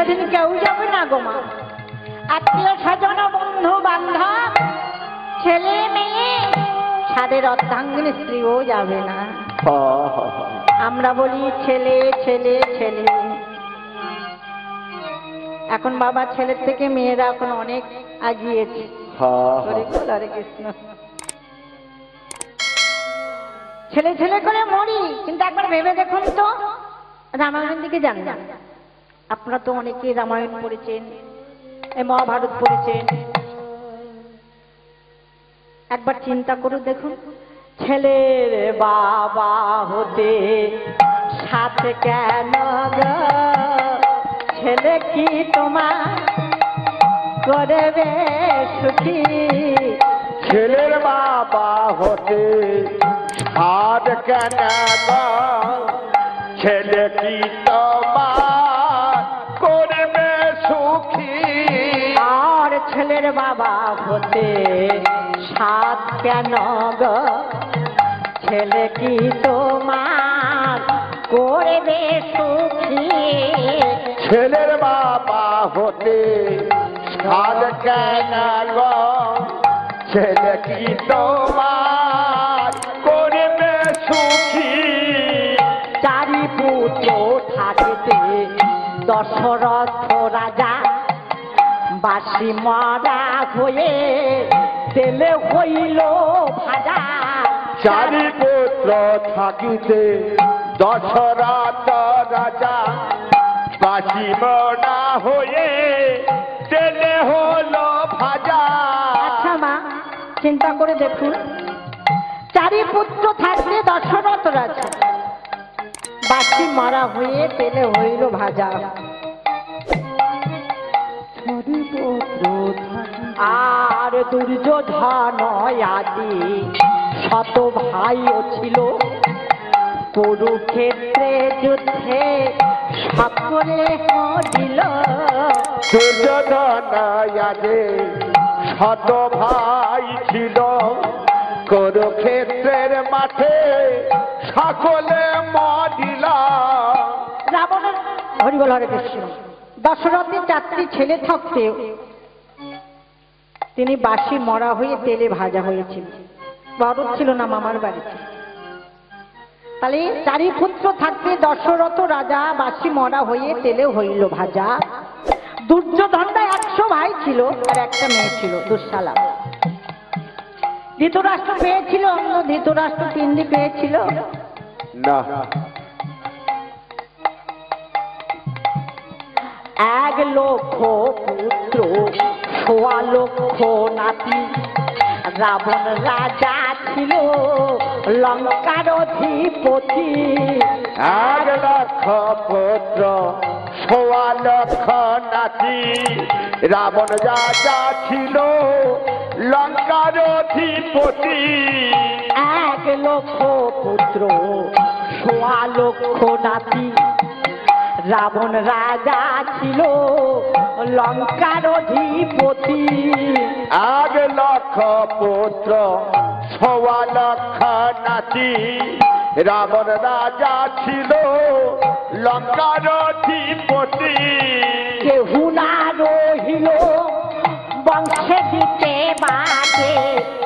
দিন কেউ যাবে না গো মা। আত্মীয় স্বজন বন্ধু বান্ধব ছেলে মেয়ে সাদের অর্ধাঙ্গিনী স্ত্রীও যাবে না। আমরা বলি ছেলে ছেলে ছেলে। এখন বাবা ছেলের থেকে মেয়েরা এখন অনেক আগিয়েছে। হরে কৃষ্ণ। ছেলে ছেলে করে মরি, কিন্তু একবার ভেবে দেখুন তো রামায়ণের দিকে যান না। আপনারা তো অনেকে রামায়ণ পড়েছেন, মহাভারত পড়েছেন। একবার চিন্তা করুন দেখুন, ছেলের বাবা হতে সাথে কেন গো, ছেলে কি তোমার করবে সুখী? ছেলের বাবা হতে সাথ কেন গো, ছেলে কি তোমার করবে সুখী? আর ছেলের বাবা হতে সাথ কেন গো, ছেলে কি তোমার করবে সুখী? ছেলের বাবা হতে সাথ কেন গো, ছেলে কি তোমার করবে সুখী? চারি পুত্র থাকিতে দশরথ রাজা বাসি মারা হয়ে তেলে হইল ভাজা। চারি পুত্র থাকিতে দশরথ রাজা বাসি মারা হয়ে তেলে হলো ভাজা। আচ্ছা মা, চিন্তা করে দেখুন, চারি পুত্র থাকতে দশরথ রাজা বাসি মারা হয়ে তেলে হইল ভাজা। আর দুর্যোধন আদি শত ভাইও ছিল, কুরুক্ষেত্রে যুদ্ধে সকলে হরিল। দুর্যোধন আদি শত ভাই ছিল, কুরুক্ষেত্রের মাঠে সকলে মরিল। রাবণের হরিবল হরে কৃষ্ণ। দশরথের 4টি ছেলে থাকতেও তিনি বাসি মরা হয়ে তেলে ভাজা হয়েছিল। ভরত ছিল না মামার বাড়িতে। তাহলে চারি পুত্র থাকতে দশরথ রাজা বাসি মরা হয়ে তেলে হইল ভাজা। দুর্যোধনটা 100 ভাই ছিল আর একটা মেয়ে ছিল দুঃশালা। ধৃতরাষ্ট্র পেয়েছিল, অন্য ধৃতরাষ্ট্র 3টি পেয়েছিল না। 1 লক্ষ পুত্র 1.25 লক্ষ নাতি। রাবণ রাজা ছিল লঙ্কার অধিপতি। 1 লক্ষ পুত্র 1.25 লক্ষ নাতি। রাবণ রাজা ছিল লঙ্কার অধিপতি। 1 লক্ষ পুত্র 1.25 লক্ষ নাতি। রাবণ রাজা ছিল লঙ্কার অধিপতি। 1 লক্ষ পুত্র 1.25 লক্ষ নাতি। রাবণ রাজা ছিল লঙ্কার অধিপতি। কেহু না রহিল বংশে দিতে বাতে।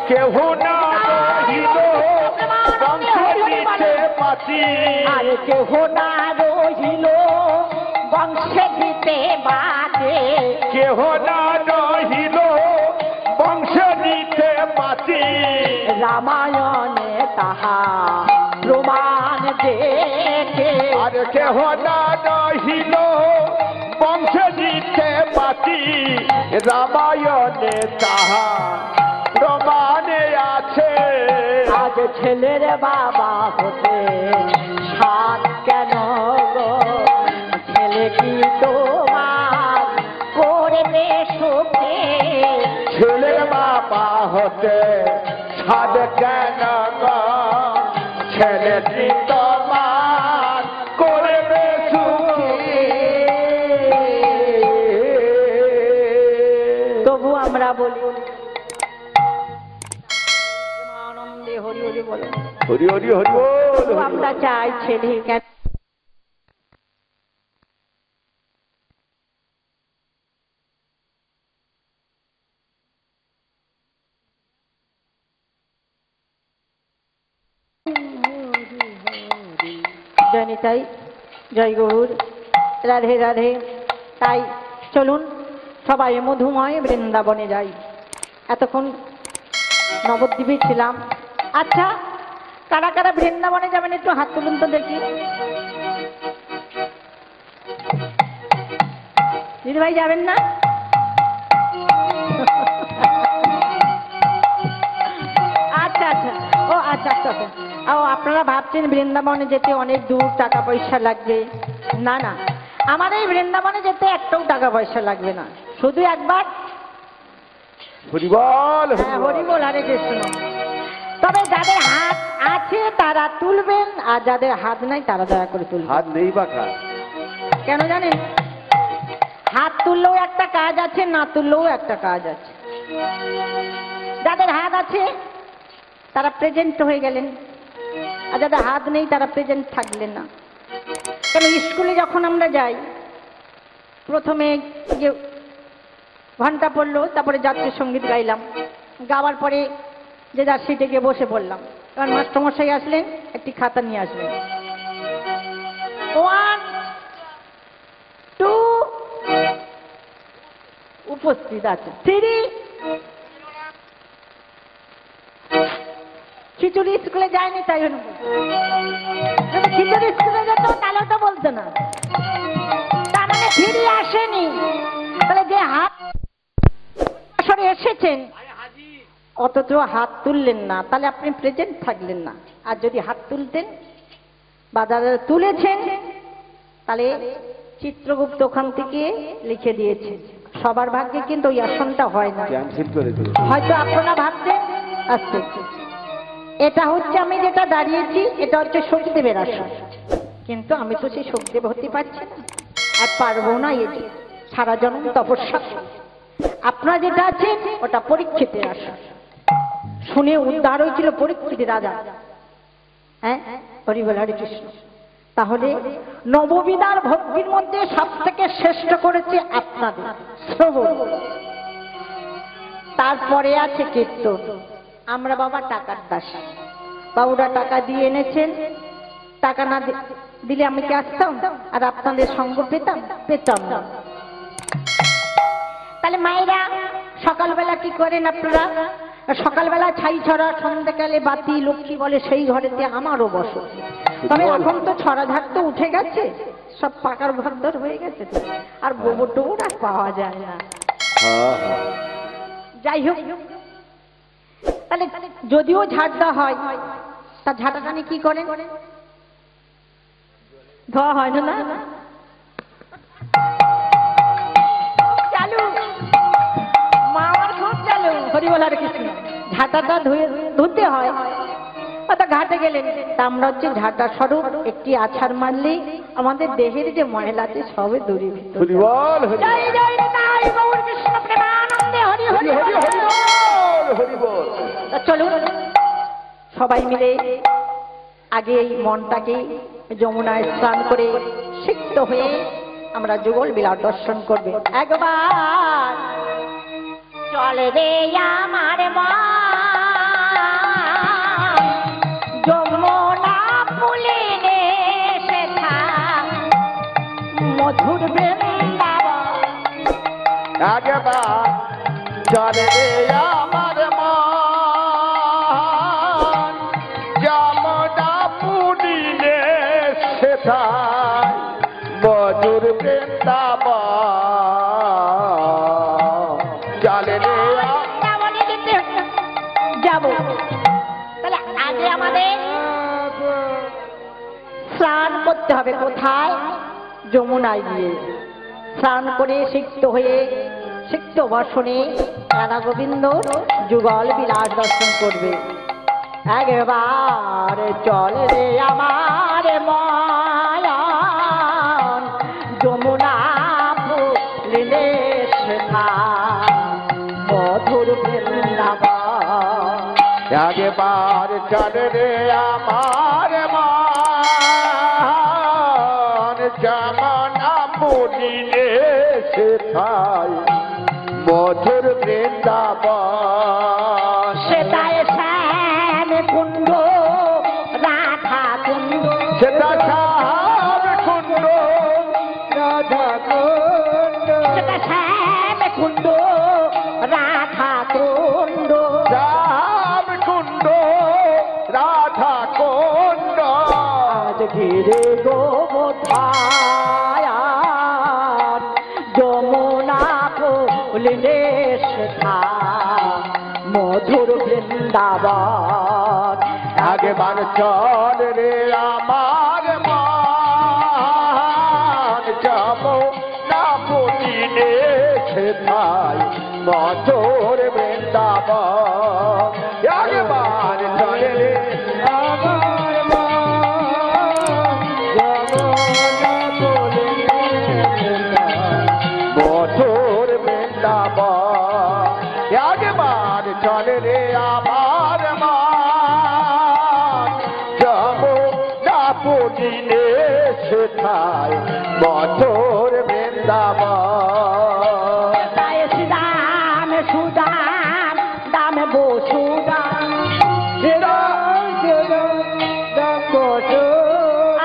কেহু না রহিল বংশে দিতে বাতি। আর কেহু না রহিল বংশে দিতে বাতে। কেহ না রহিল বংশ দিতে বাতি। রামায়ণে তাহা প্রমাণ দেখে। আর কেহ না রহিল বংশ দিতে বাতি। রামায়ণে তাহা প্রমাণে আছে। আজ ছেলের বাবা হতে সাথ কেন গো, ছেলে কি তোমার করবে সুখে? ছেলের বাবা হতে সাধ কেন গো, ছেলে কি তোমার করবে সুখী? তবু আমরা বলি আনন্দে হরি হরি বলে। হরি হরি হরি বল। আমরা চাই ছেলে কেন জয় নিতাই, জয় গৌর, রাধে রাধে। তাই চলুন সবাই মধুময় বৃন্দাবনে যাই। এতক্ষণ নবদ্বীপে ছিলাম। আচ্ছা, কারা কারা বৃন্দাবনে যাবেন একটু হাত তুলুন তো দেখি। দিদিভাই যাবেন না? আচ্ছা আচ্ছা, ও আচ্ছা আচ্ছা আচ্ছা। ও আপনারা ভাবছেন বৃন্দাবনে যেতে অনেক দূর, টাকা পয়সা লাগবে। না না, আমার এই বৃন্দাবনে যেতে একটাও টাকা পয়সা লাগবে না, শুধু একবার হরিবল হরি বল, হরে কৃষ্ণ। তবে যাদের হাত আছে তারা তুলবেন, আর যাদের হাত নাই তারা দয়া করে তুলবেন। হাত নেই বাঁকা। কেন জানেন? হাত তুললেও একটা কাজ আছে, না তুললেও একটা কাজ আছে। যাদের হাত আছে তারা প্রেজেন্ট হয়ে গেলেন, আর যাদের হাত নেই তারা প্রেজেন্ট থাকলেন না। কেন স্কুলে যখন আমরা যাই, প্রথমে যে ঘন্টা পড়লো, তারপরে জাতীয় সঙ্গীত গাইলাম, গাওয়ার পরে যে যার সিটে গিয়ে বসে পড়লাম। কারণ মাস্টারমশাই আসলেন, একটি খাতা নিয়ে আসলেন। 1 2 উপস্থিত আছে, 3। খিচুড়ি স্কুলে যায়নি তাই জন্য। যদি খিচুড়ি স্কুলে যেত তাহলে তো বলতো না, তার মানে 3 আসেনি। তাহলে যে হাত সরে এসেছেন অথচ হাত তুললেন না, তাহলে আপনি প্রেজেন্ট থাকলেন না। আর যদি হাত তুলতেন বা যারা তুলেছেন, তাহলে চিত্রগুপ্ত ওখান থেকে লিখে দিয়েছে। সবার ভাগ্যে কিন্তু ওই আসনটা হয় না। ক্যান্সেল করে দিল। হয়তো আপনারা ভাবছেন আস্তে, এটা হচ্ছে আমি যেটা দাঁড়িয়েছি, এটা হচ্ছে শক্তিদেবের আসন, কিন্তু আমি তো সেই শক্তিদেব হতে পারছি না, আর পারবো না। এটি সারা জন্ম তপস্যা। আপনারা যেটা আছেন ওটা পরীক্ষিতের আসন। শুনে উদ্ধার হয়েছিল পরীক্ষিত রাজা। হ্যাঁ, হরি বল, হরে কৃষ্ণ। তাহলে নববিধার ভক্তির মধ্যে সব থেকে শ্রেষ্ঠ করেছে আপনাদের শ্রবণ। তারপরে আছে কীর্তন। আমরা বাবা টাকার দাসী, বাবুরা টাকা দিয়ে এনেছেন, টাকা না দিলে আমি কি আসতাম আর আপনাদের সঙ্গ পেতাম না। তাহলে মায়েরা সকালবেলা কি করেন আপনারা? সকালবেলা ছাই ছড়া, সন্ধ্যাকালে বাতি, লক্ষ্মী বলে সেই ঘরেতে আমারও বসো। তবে এখন তো ছড়াঝাড় তো উঠে গেছে, সব পাকার ঘর হয়ে গেছে, আর গোবর টোবর আর পাওয়া যায় না। যাই হোক, তাহলে যদিও ঝাড় দেওয়া হয়, তা ঝাঁটাখানি কি করেন? ধোয়া হয় না? না চালু, মা আমার খুব চালু, হরি বল, হরে কৃষ্ণ। ঝাঁটাটা ধুতে হয়। অর্থাৎ ঘাটে গেলেন, তা আমরা হচ্ছে ঝাঁটা স্বরূপ একটি আছাড় মারলেই আমাদের দেহের যে ময়লা আছে সবে দূরীভূত। হরিবল জয় জয় নিতাই গৌর কৃষ্ণ প্রেমানন্দে, হরি হরি হরি হরিবল। চলুন সবাই মিলে আগে এই মনটাকে যমুনায় স্নান করে সিক্ত হয়ে আমরা যুগল বিলাস দর্শন করবে। একবার চলে রে আমার মন, যমুনা ফুলে শেখা মধুর বৃন্দাবন। একবার চলে রে আমার মন, যমুনা ফুলে শেখা মধুর বৃন্দাবন। চলে রে যাব। তাহলে আগে আমাদের স্নান করতে হবে। কোথায়? যমুনায় গিয়ে স্নান করে সিক্ত হয়ে সিক্ত বসনে রাধা গোবিন্দ যুগল বিলাস দর্শন করবে। একবার চল রে আমার মন, যমুনা ফুলে শেখা মধুর বৃন্দাবন। একবার চলে রে আমার মন, যমুনা ফুলে শেখায় মধুর বৃন্দাবন। সেটায় শ্যাম কুণ্ড ঘিরে গোবধায় যমুনা কোলে সেথা মধুর বৃন্দাবন একবার চল রে আমার মান যাব না পুরিনে সেথায় মধুর বৃন্দাবন একবার চল রে আমার মান যাব না পুরিনে সেথায় মধুর বৃন্দাবন একবার চল রে আমার মান যাব না পুরিনে সেথায় মধুর বৃন্দাবন দাম সুদাম দাম বসুদাম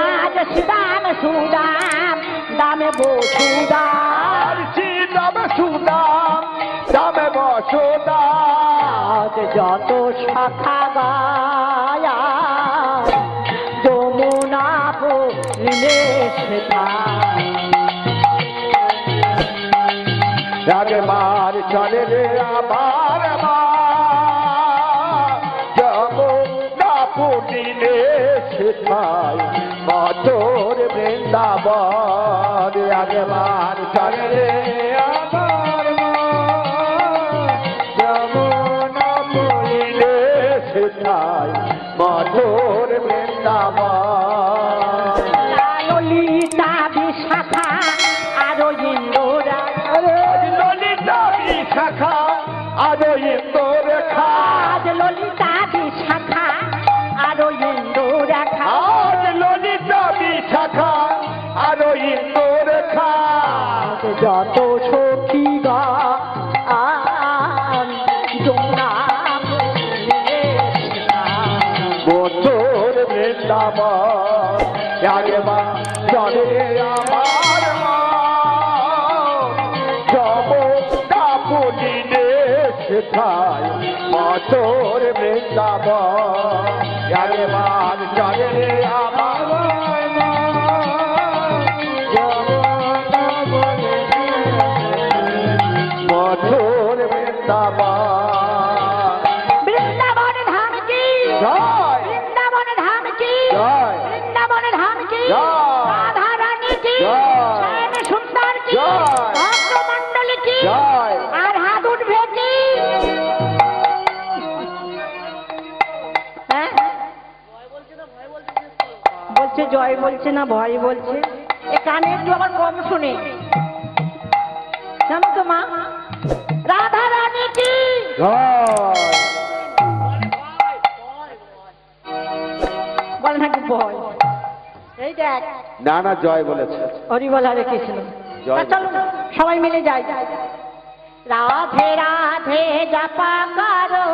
আজ শ্রীদাম সুদাম দামে বসুদাম দাম সুদাম দামে বসুদাম যত শাখা গায়া যমুনা পুরিনে সেথা একবার চলে রে আমার মান যাব না পুরিনে সেথায় মধুর বৃন্দাবন একবার চলে রে আমার মান যাব না পুরিনে সেথায় মধুর বৃন্দাবন ললিতা বিশাখা আরো ইন্দোরা ললিতা বিশাখা আরো ইন্দোর খা আজ ললিতা বিশাখা আরো ইন্দোরা আজ ললিতা বিশাখা আরো ইন্দোর খা যত সখী গা যমুনা মধুর বৃন্দাবন একবার চলে আমার মান যাব না পুরিনে সেথায় মধুর বৃন্দাবন একবার চলে আমার মান যাব না পুরিনে মধুর বৃন্দাবন বৃন্দাবন ধাম কি জয় বৃন্দাবন ধাম কি জয় বৃন্দাবন ধাম কি জয় রাধা রানী কি জয় শ্যাম সুন্দর কি জয় ভক্তমণ্ডলী কি জয় আর হাত উঠবে কি হ্যাঁ? বলছে জয় বলছে না ভয় বলছে এ কানে একটু আবার কম শুনে জানো তো মা রাধা রানী কি জয় বল নাকি ভয় এই দেখ না না জয় বলেছে হরিবল হরে কৃষ্ণ জয়। চলো সবাই মিলে যাই রাধে রাধে জপা করো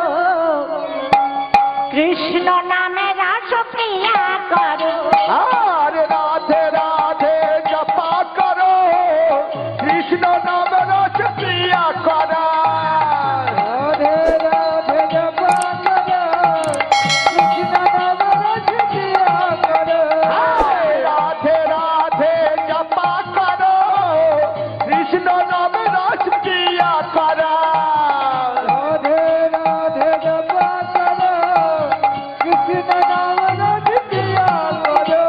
কৃষ্ণ নামে রাস প্রিয়া করো আরে রাধে রাধে জপা করো কৃষ্ণ নাম রস প্রিয়া করা রাধে রাধে জপা করো কৃষ্ণ নাম রস প্রিয়া করো রাধে রাধে জপা করো কৃষ্ণ নাম রস প্রিয়া করা রাধে রাধে জপা করো কৃষ্ণ নাম রস প্রিয়া করো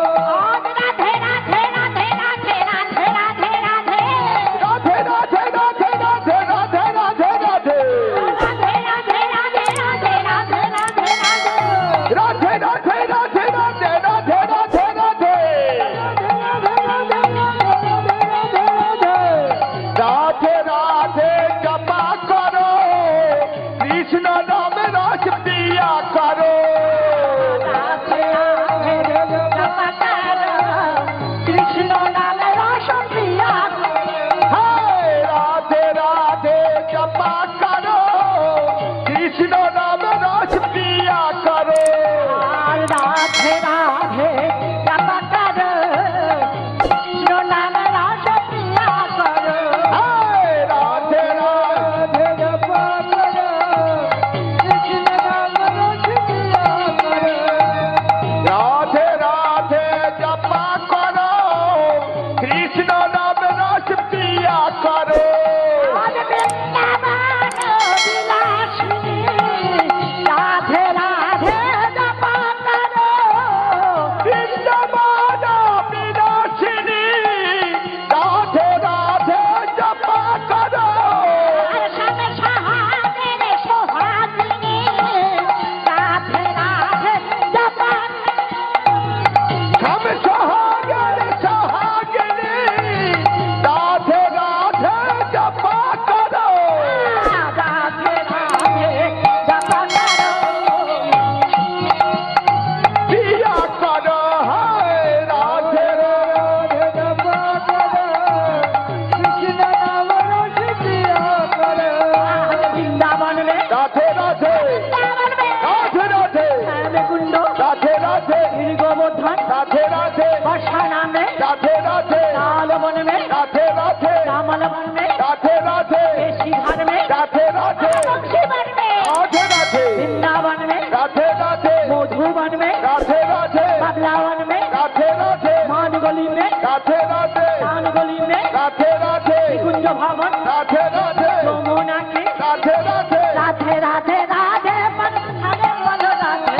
राधे राधे श्यामल वन में, राधे राधे केशी घर में, राधे राधे बंशी वन में, राधे राधे वृंदावन में, राधे राधे मधुवन में, राधे राधे बदलावन में, राधे राधे मानगोली में, राधे राधे कानगोली में, राधे राधे कुंज भवन, राधे राधे यमुना के, राधे राधे राधे राधे राधे मन हरे मन राधे,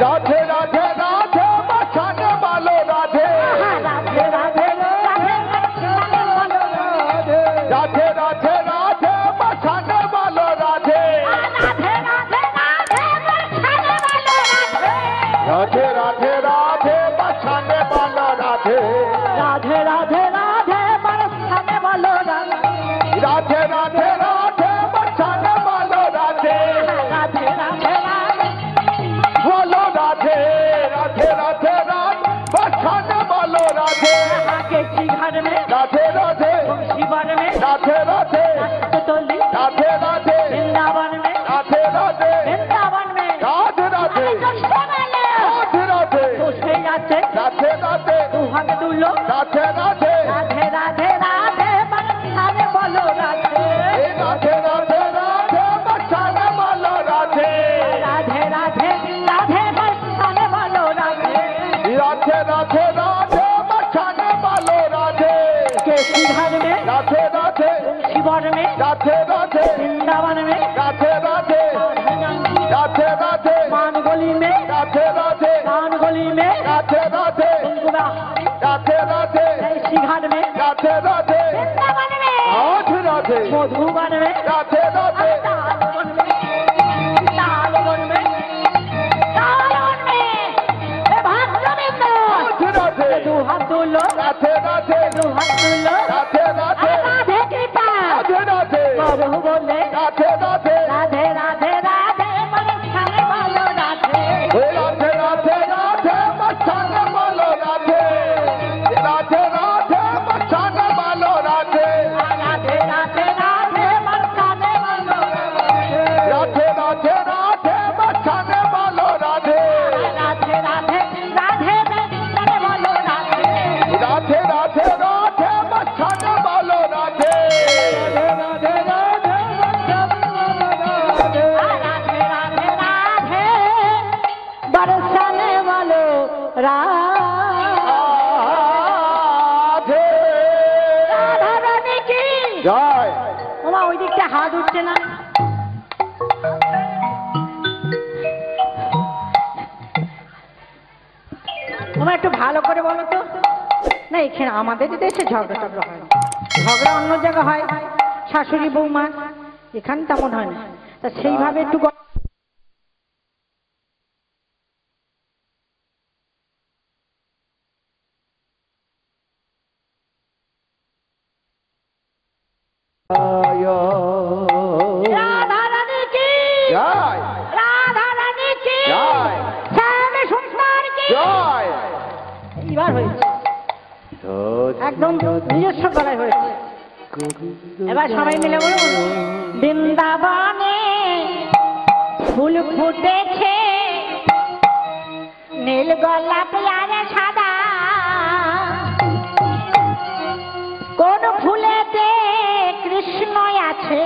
राधे राधे राधे बचाने वालो राधे राधे राधे राधे मन हरे मन राधे, राधे राधे राधे बचाने वालो राधे राधे राधे राधे मन हरे मन राधे, राधे राधे राधे बचाने वालो राधे राधे राधे राधे मन हरे मन राधे, राधे राधे राधे बचाने वालो राधे राधे राधे राधे बोलो राधे राधे राधे राधे बचाने वालो राधे केशी घर में, राधे राधे बंशी वन में, राधे राधे राष्ट्रतोली, राधे राधे वृंदावन में, राधे राधे वृंदावन में, राधे राधे राधे राधे বসে আছে राधे राधे দুহাত দুলো, राधे राधे রাধে রাধে রাধে মানে বলো রাধে, राधे राधे राधे बचाने वालो राधे রাধে রাধে রাধে মানে বলো রাধে, राधे राधे राधे बचाने वालो राधे केशी घर में, राधे राधे शिवर में, राधे राधे वृंदावन में, राधे राधे राधे राधे मानगोली में, राधे राधे कानगोली में, राधे राधे राधे राधे केशी घर में, राधे राधे वृंदावन में, राधे राधे मधुवन में, राधे राधे तालवन में, तालवन में, तालवन में, ए भक्तवृंद, राधे राधे দুহাত দুলো, राधे राधे দুহাত দুলো, राधे राधे রাধে কৃপা राधे राधे করু বলে, राधे राधे রাধে রাধে রাধে মানে ছাড়ে ভালো রাধে, राधे राधे राधे बचाने वालो राधे राधे राधे बचाने वालो राधे রাধে রাধে রাধে মানে ছাড়ে ভালো রাধে, राधे राधे राधे बचाने वालो राधे রাধে রাধে রাধে ছাড়ে ভালো রাধে, राधे राधे राधे बचाने वालो राधे राधे राधे राधे রাধে রাধे রাধে বরসানে ভালো রাধে, রাধা রানী কি जय ওমা ওই দিকটা হাত উঠছে না, ওমা একটু ভালো করে বলো তো, না এখানে আমাদের দেশে ঝগড়া টগড়া হয় না, ঝগড়া অন্য জায়গা হয়, শাশুড়ি বৌমা, এখানে তেমন হয় না, তা সেইভাবে একটু রাধা রানী কি जय রাধা রানী কি জয়। শ্যাম সুন্দর কি जय এইবার হয়েছে একদম নিজস্ব গলায় হয়েছে, এবার সবাই মিলে বলুন, বৃন্দাবনে ফুল ফুটেছে, নীল গোলাপ আর সাদা, কোন ফুলেতে কৃষ্ণ আছে,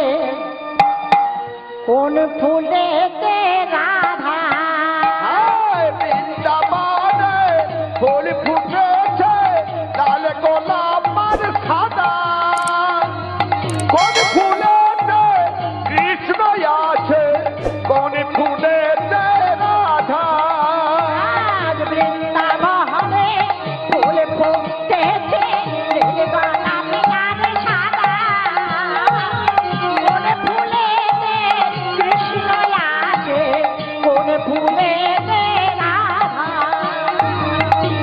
কোন ফুলেতে রাধা, বৃন্দাবনে ফুল ফুটেছে লাল গোলাপ আর সাদা, কোন ফুলেতে কৃষ্ণ আছে কোন ফুলেতে রাধা, আজ বৃন্দাবনে ফুল ফুটেছে, নীল গোলাপ আর সাদা, কোন ফুলেতে কৃষ্ণ আছে, কোন ফুলেতে রাধা,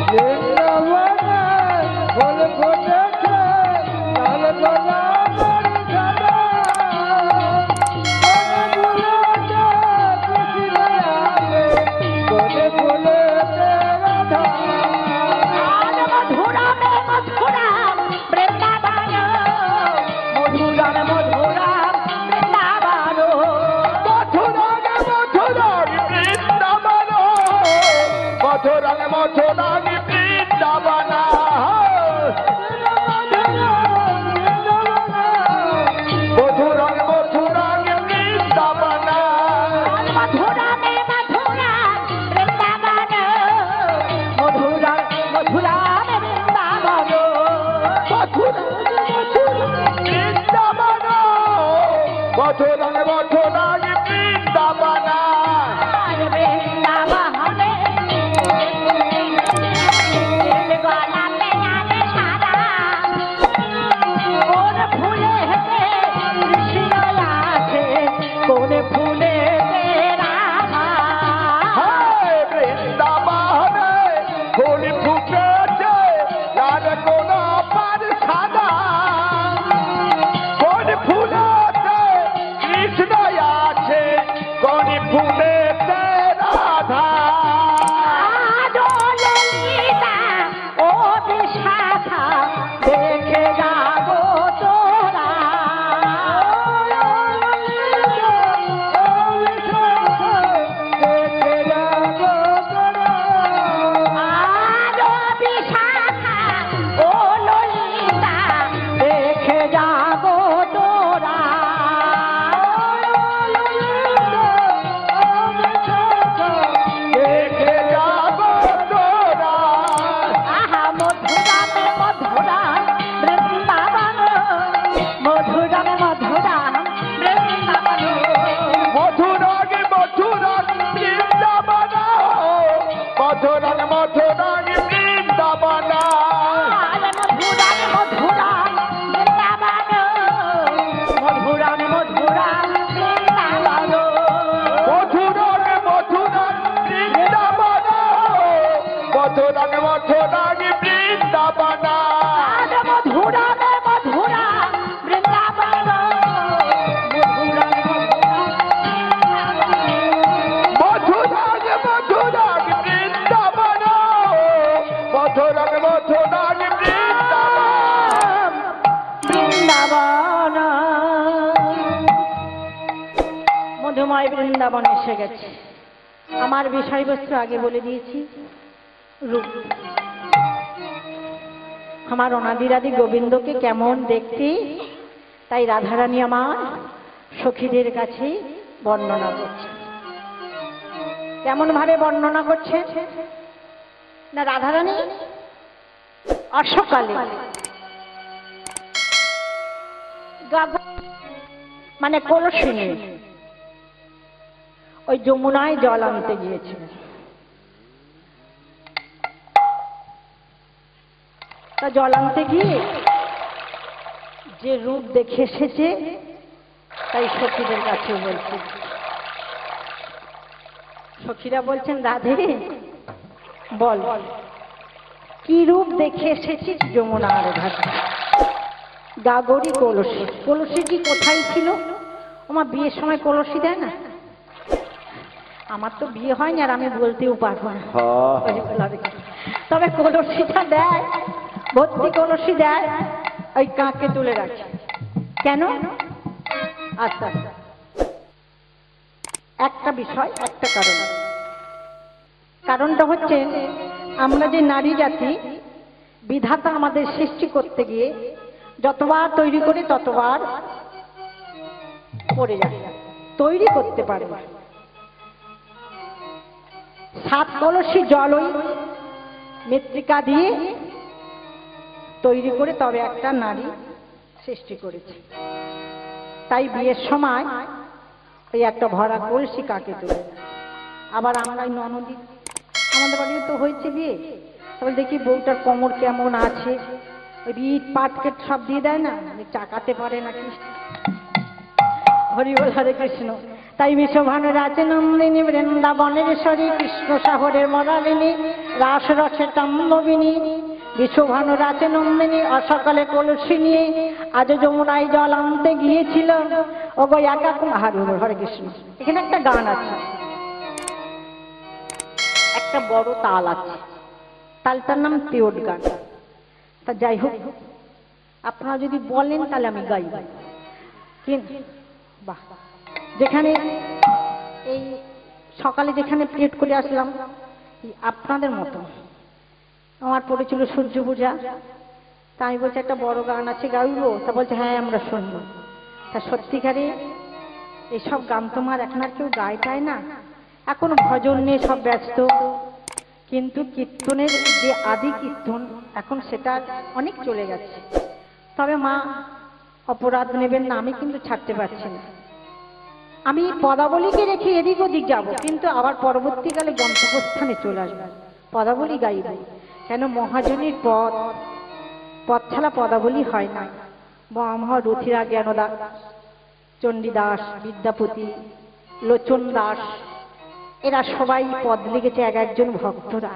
বৃন্দাবনে ফুল ফুটেছে লাল গোলাপ আর সাদা, কোন ফুলেতে কৃষ্ণ আছে কোন ফুলেতে রাধা, আজ মধুরামে মধুরাম বৃন্দাবন, মধুরাম মধুরাম বৃন্দাবন, মথুরাগে মথুরাগে বৃন্দাবন, মথুরাগে মথুরাগে বৃন্দাবন, মথুরাং মথুরাং বৃন্দাবনা মধুময় বৃন্দাবন এসে গেছে। আমার বিষয়বস্তু আগে বলে দিয়েছি, রূপ। আমার অনাদিরাদি গোবিন্দকে কেমন দেখতে, তাই রাধারানী আমার সখীদের কাছে বর্ণনা করছে। কেমন ভাবে বর্ণনা করছে না, রাধারানী অসকালে মানে কলসি নিয়ে ওই যমুনায় জল আনতে গিয়েছিলেন। তা জল আনতে গিয়ে যে রূপ দেখে এসেছে, তাই সখীদের কাছে বলছে। সখীরা বলছেন, রাধে বল কি রূপ দেখে এসেছিস যমুনার ঘাটে? গাগরি কলসি। কলসিটি কোথায় ছিল? আমার বিয়ের সময় কলসি দেয় না? আমার তো বিয়ে হয়নি, আর আমি বলতেও পারবো না, তবে কলসিটা দেয়, ভর্তি কলসি দেয়, ওই কাঁকে তুলে রাখে। কেন? আচ্ছা, একটা বিষয়, একটা কারণ। কারণটা হচ্ছে, আমরা যে নারী জাতি, বিধাতা আমাদের সৃষ্টি করতে গিয়ে যতবার তৈরি করে ততবার পড়ে যায়, তৈরি করতে পারে না। 7 কলসি জল ওই মৃত্তিকা দিয়ে তৈরি করে তবে একটা নারী সৃষ্টি করেছে। তাই বিয়ের সময় ওই একটা ভরা কলসি কাকে তুলে। আবার আমরা ননদী, আমাদের বাড়িতে তো হয়েছে বিয়ে, তবে দেখি বউটার কোমর কেমন আছে, ওই ইট পাটকেট সব দিয়ে দেয় না, চাকাতে পারে নাকি। হরি বল, হরে কৃষ্ণ। তাই বিশ্বভানু রাজে নন্দিনী, বৃন্দাবনেশ্বরী, কৃষ্ণ সাগরের মরালিনী, রাস রসে তম্বিনী, বিশ্বভানু রাজে নন্দিনী অসকালে কলসি নিয়ে আজ যমুনায় জল আনতে গিয়েছিল। ও গো একা, হরি বল, হরে কৃষ্ণ। এখানে একটা গান আছে, একটা বড় তাল আছে, তালটার নাম তিওট গান। তা যাই হোক, আপনারা যদি বলেন তাহলে আমি গাইব। বাহ, যেখানে এই সকালে যেখানে প্লেট করে আসলাম, আপনাদের মতো আমার পড়েছিল সূর্য পূজা। তা আমি বলছি একটা বড় গান আছে, গাইবো? তা বলছে হ্যাঁ আমরা শুনবো। তা সত্যিকারে এইসব গান তোমার এখন আর কেউ গাইটায় না, এখন ভজন নিয়ে সব ব্যস্ত। কিন্তু কীর্তনের যে আদি কীর্তন, এখন সেটা অনেক চলে গেছে। তবে মা অপরাধ নেবেন না, আমি কিন্তু ছাড়তে পারছি না। আমি পদাবলীকে রেখে এদিক ওদিক যাব, কিন্তু আবার পরবর্তীকালে গন্তব্যস্থানে চলে আসবো, পদাবলী গাইব। কেন মহাজনীর পদ, পদ ছাড়া পদাবলী হয় না। মহারথীরা জ্ঞানদাস, চণ্ডীদাস, বিদ্যাপতি, লোচন দাস, এরা সবাই পদ লিখেছে এক একজন ভক্তরা।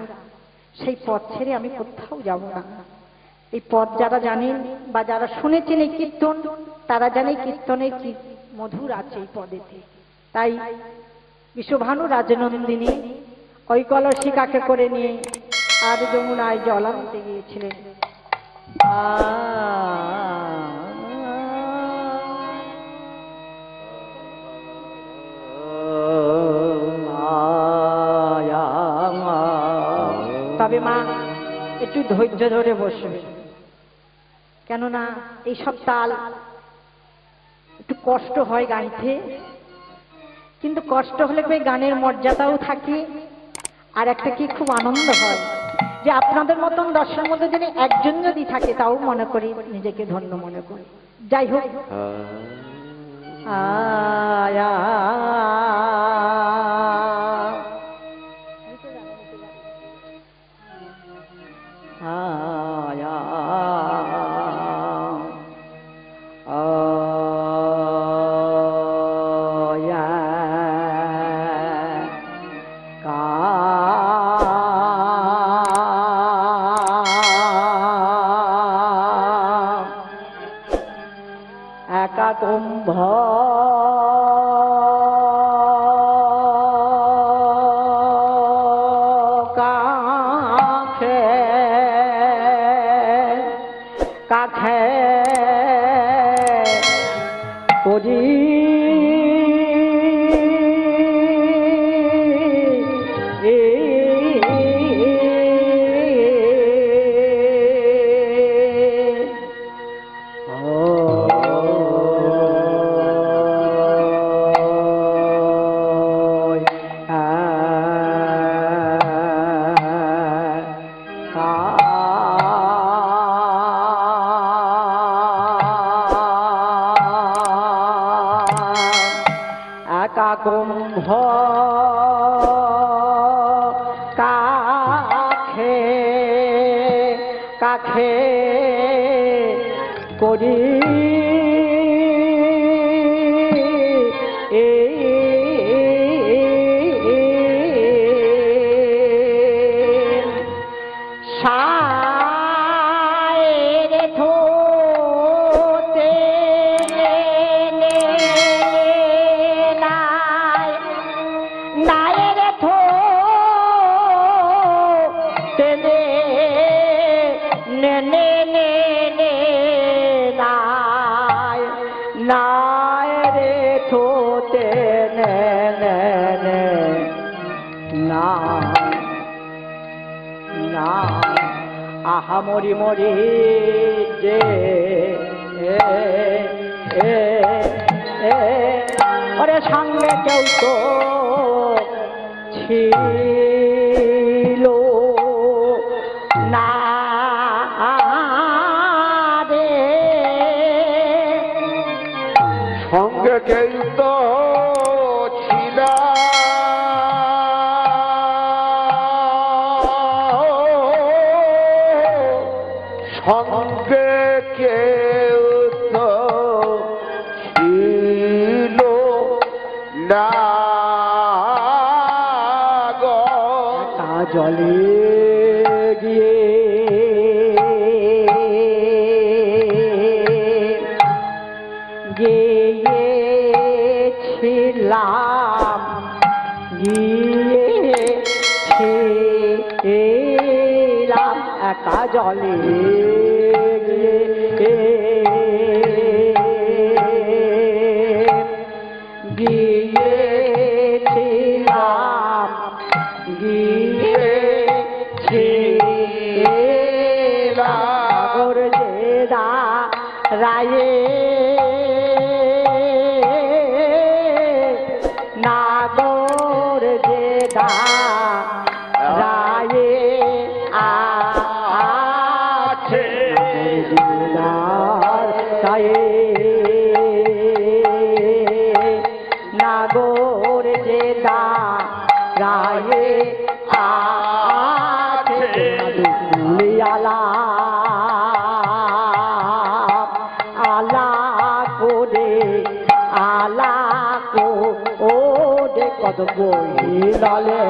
সেই পদ ছেড়ে আমি কোথাও যাব না। এই পদ যারা জানেন বা যারা শুনেছেন এই কীর্তন, তারা জানে কীর্তনের কি মধুর আছে এই পদেতে। তাই বিশ্বভানু রাজনন্দিনী ওই কলসিকাকে করে নিয়ে আর যমুনায় জল আনতে গিয়েছিলেন। তবে মা একটু ধৈর্য ধরে বসবে, কেননা এইসব তাল একটু কষ্ট হয় গাইতে, কিন্তু কষ্ট হলে ওই গানের মর্যাদাও থাকে। আর একটা কি খুব আনন্দ হয় যে আপনাদের মতন দর্শনের মধ্যে যদি একজন যদি থাকে, তাও মনে করি নিজেকে ধন্য মনে করি। যাই হোক, আয়া কুম্ভ কাখে কাখে করি কুম্ভ কাখে কাখে করি আহা মরি মরি যে ওরে সঙ্গে কেউ তো ছিল না রে, সঙ্গে কেউ তো ছিল সঙ্গে কেউ তো ছিল না গো, জলে গিয়ে গিয়েছিলাম গিয়েছিলাম একা জলে গিয়েছিলাম গিয়েছিলাম যে রায়ে নাগর যে রায়ে আছে তায়ে করে আলা কো ও রে কত বহিলালে